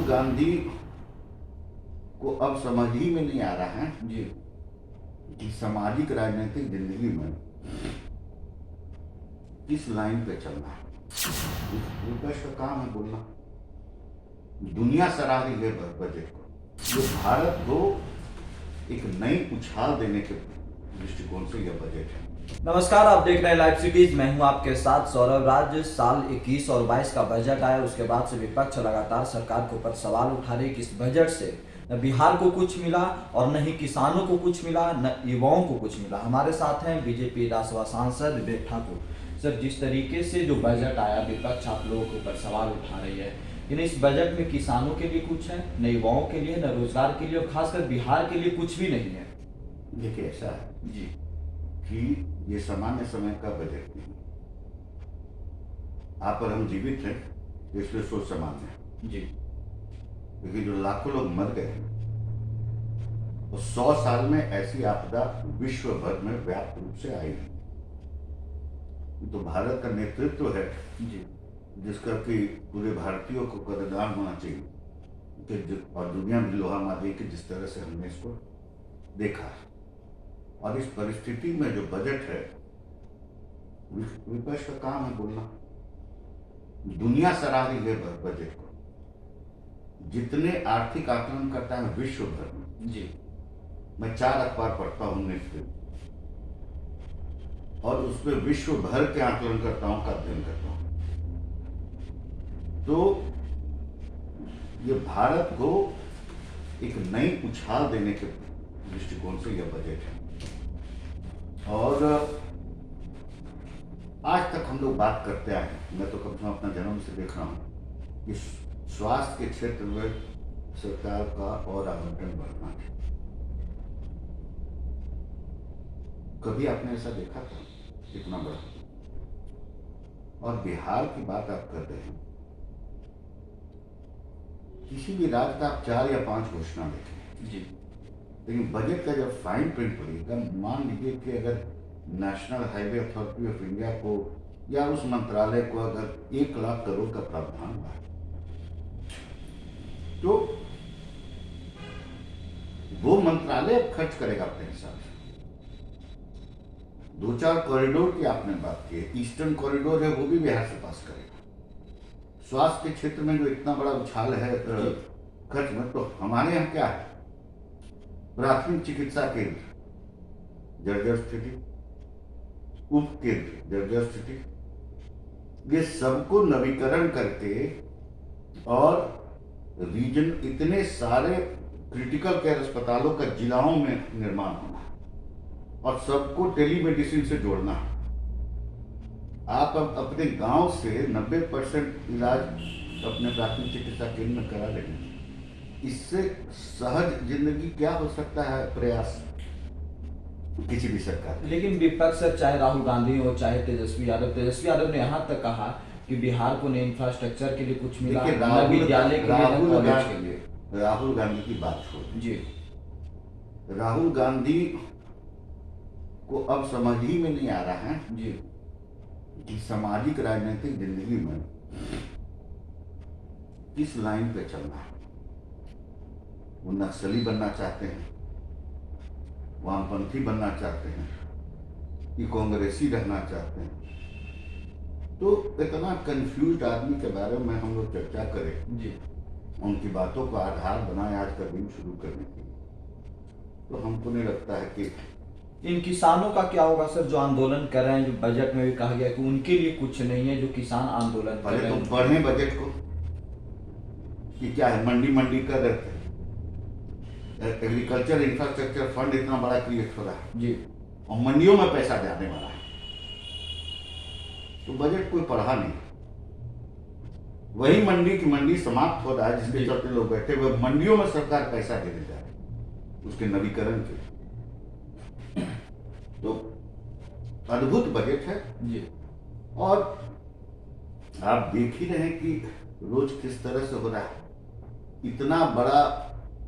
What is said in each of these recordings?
गांधी को अब समझ ही में नहीं आ रहा है जी कि सामाजिक राजनीतिक जिंदगी में किस लाइन पे चलना है। विपक्ष का काम है बोलना। दुनिया सराह रही है बजट को। जो भारत को एक नई उछाल देने के दृष्टिकोण से यह बजट है। नमस्कार, आप देख रहे हैं लाइव सिटीज। मैं हूं आपके साथ सौरभ राज। साल 21 और 22 का बजट आया, उसके बाद से विपक्ष लगातार सरकार के ऊपर सवाल उठा रही कि इस बजट से न बिहार को कुछ मिला और न ही किसानों को कुछ मिला, न युवाओं को कुछ मिला। हमारे साथ हैं बीजेपी राज्यसभा सांसद विवेक ठाकुर। सर, जिस तरीके से जो बजट आया, विपक्ष आप लोगों के ऊपर सवाल उठा रही है, लेकिन इस बजट में किसानों के लिए कुछ है, न युवाओं के लिए, न रोजगार के लिए, और खासकर बिहार के लिए कुछ भी नहीं है। देखिए, ऐसा है जी कि ये सामान्य समय का बजट नहीं। आप और हम जीवित हैं, इसलिए सोच सामान्य है। जी क्योंकि जो लाखों लोग मर गए हैं, और 100 साल में ऐसी आपदा विश्व भर में व्यापक रूप से आई है। तो भारत का नेतृत्व है जी जिसका कि पूरे भारतीयों को कदरदान होना चाहिए कि और दुनिया में लोहा मार कि जिस तरह से हमने इसको देखा है। और इस परिस्थिति में जो बजट है, विपक्ष का काम है बोलना। दुनिया सराह रही है बजट को। जितने आर्थिक आकलन करता है विश्व भर में, जी मैं 4 अखबार पढ़ता हूँ नित्य, और उसमें विश्व भर के आकलनकर्ताओं का अध्ययन करता हूँ। तो ये भारत को एक नई उछाल देने के दृष्टिकोण से यह बजट है। और आज तक हम लोग बात करते आए हैं, मैं तो कम से कम अपना जन्म से देख रहा हूँ कि स्वास्थ्य के क्षेत्र में सरकार का और आवंटन बढ़ना है। कभी आपने ऐसा देखा था इतना बड़ा? और बिहार की बात आप कर रहे हैं, किसी भी राज्य का आप 4 या 5 घोषणा देखें, जी लेकिन बजट का जब फाइन प्रिंट पड़ेगा, मान लीजिए कि अगर national highway authority of India को या उस मंत्रालय को अगर 1 लाख करोड़ का प्रावधान हुआ है, तो वो मंत्रालय खर्च करेगा अपने हिसाब से। 2-4 कॉरिडोर की आपने बात की है, ईस्टर्न कॉरिडोर है, वो भी बिहार से पास करेगा। स्वास्थ्य के क्षेत्र में जो इतना बड़ा उछाल है खर्च में, तो हमारे यहाँ क्या है? प्राथमिक चिकित्सा केंद्र जर्जर स्थिति, उप केंद्र जर्जर स्थिति, ये सबको नवीकरण करके और रीजन इतने सारे क्रिटिकल केयर अस्पतालों का जिलाओं में निर्माण होना और सबको टेलीमेडिसिन से जोड़ना। आप अब अपने गांव से 90% इलाज अपने प्राथमिक चिकित्सा केंद्र में करा लेंगे। इससे सहज जिंदगी क्या हो सकता है प्रयास किसी भी सरकार। लेकिन विपक्ष सर, चाहे राहुल गांधी हो चाहे तेजस्वी यादव ने यहाँ तक कहा कि बिहार को न इंफ्रास्ट्रक्चर के लिए कुछ मिला, न विद्यालय के लिए, न कॉलेज के लिए। राहुल गांधी की बात छोड़ जी राहुल गांधी को अब समझ ही में नहीं आ रहा है जी कि सामाजिक राजनीतिक जिंदगी में किस लाइन पे चलना है। वो नक्सली बनना चाहते हैं, वामपंथी बनना चाहते हैं, कि कांग्रेसी रहना चाहते हैं। तो इतना कंफ्यूज आदमी के बारे में हम लोग चर्चा करें, जी उनकी बातों को आधार बनाए आज का दिन शुरू करने के लिए, तो हमको नहीं लगता है कि इन किसानों का क्या होगा सर, जो आंदोलन कर रहे हैं। जो बजट में भी कहा गया कि उनके लिए कुछ नहीं है, जो किसान आंदोलन कर पहले रहे तो हैं। पढ़ें बजट को कि क्या है। मंडी कर रहे थे, एग्रीकल्चर इंफ्रास्ट्रक्चर फंड इतना बड़ा क्रिएट हो रहा है जी, और मंडियों में पैसा जाने वाला है, तो बजट कोई पढ़ा नहीं। वही मंडी की मंडी समाप्त हो रहा है जिसके चलते लोग बैठे हुए, मंडियों में सरकार पैसा देने जा रही है उसके नवीकरण के। तो अद्भुत बजट है जी और आप देख ही रहे हैं कि रोज किस तरह से हो रहा है। इतना बड़ा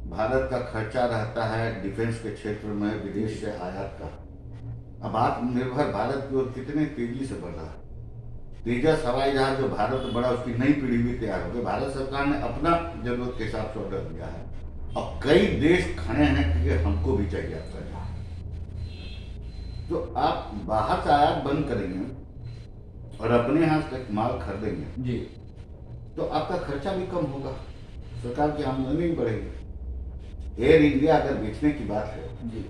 भारत का खर्चा रहता है डिफेंस के क्षेत्र में, विदेश से आयात का। अब आत्मनिर्भर भारत की ओर कितने तेजी से बढ़ रहा है। तेजस हवाई जहाज जो भारत बड़ा, उसकी नई पीढ़ी भी तैयार हो गई। भारत सरकार ने अपना जरूरत के हिसाब से ऑर्डर दिया है। अब कई देश खड़े हैं कि हमको भी चाहिए आपका जहाज। तो आप बाहर से आयात बंद करेंगे और अपने यहाँ से माल खरीदेंगे जी तो आपका खर्चा भी कम होगा, सरकार की आमदनी भी बढ़ेगी। एयर इंडिया अगर बेचने की बात है जी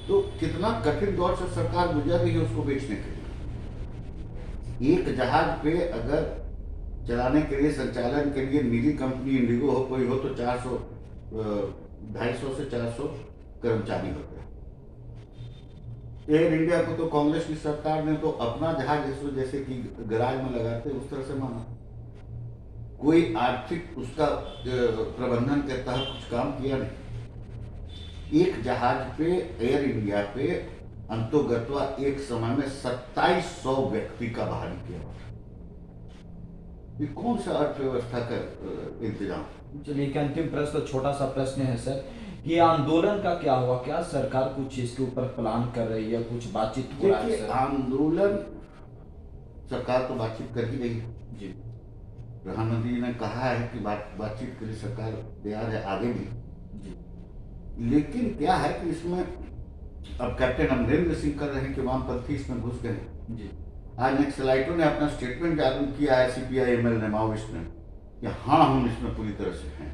तो कितना कठिन दौर से सरकार गुजर रही है उसको बेचने के लिए। एक जहाज पे अगर चलाने के लिए, संचालन के लिए निजी कंपनी इंडिगो हो, कोई हो, तो 250 से 400 कर्मचारी होते हैं। एयर इंडिया को तो कांग्रेस की सरकार ने तो अपना जहाज जैसे कि गैराज में लगाते उस तरह से माना, कोई आर्थिक उसका प्रबंधन के तहत कुछ काम किया नहीं। एक जहाज पे, एयर इंडिया पे अंतोगत्वा एक समय में 2700 व्यक्ति का भारी किया। ये कौन सा अर्थव्यवस्था का इंतजाम? चलिए, एक अंतिम प्रश्न, छोटा सा प्रश्न है सर, ये आंदोलन का क्या हुआ? क्या सरकार कुछ इसके ऊपर प्लान कर रही है, कुछ बातचीत हो रहा है देखिए, सर? आंदोलन सरकार तो बातचीत कर ही रही है। जी प्रधानमंत्री जी ने कहा है कि बातचीत के लिए सरकार तैयार है, आगे भी। जी लेकिन क्या है कि इसमें अब कैप्टन अमरेंद्र सिंह कर रहे हैं कि वामपंथी इसमें घुस गए। जी आज नक्सलाइटों ने अपना स्टेटमेंट जारी किया है, CPI-ML ने, माओइस्ट ने, कि हाँ हम इसमें पूरी तरह से हैं।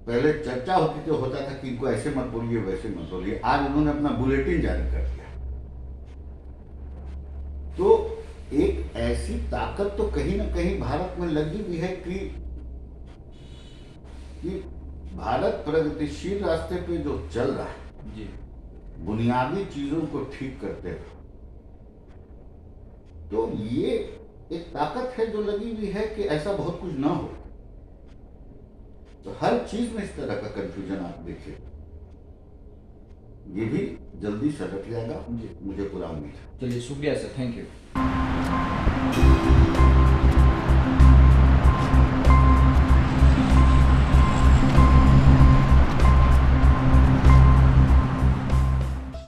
पहले चर्चा होता था कि इनको ऐसे मत बोलिए, वैसे मत बोलिए। आज उन्होंने अपना बुलेटिन जारी कर दिया। तो एक ऐसी ताकत तो कहीं ना कहीं भारत में लगी हुई है कि भारत प्रगतिशील रास्ते पे जो चल रहा है, जी बुनियादी चीजों को ठीक करते हैं, तो ये एक ताकत है जो लगी हुई है कि ऐसा बहुत कुछ ना हो। तो हर चीज में इस तरह का कंफ्यूजन आप देखिए, ये भी जल्दी सटक जाएगा, जी मुझे पूरा उम्मीद है। चलिए, शुक्रिया सर, थैंक यू।